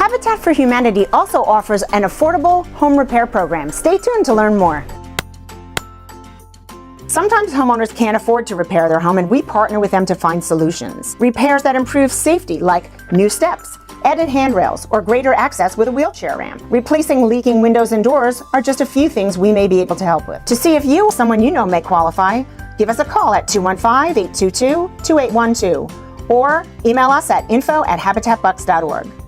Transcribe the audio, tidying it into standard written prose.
Habitat for Humanity also offers an affordable home repair program. Stay tuned to learn more. Sometimes homeowners can't afford to repair their home, and we partner with them to find solutions. Repairs that improve safety, like new steps, added handrails, or greater access with a wheelchair ramp. Replacing leaking windows and doors are just a few things we may be able to help with. To see if you or someone you know may qualify, give us a call at 215-822-2812 or email us at info@habitatbucks.org.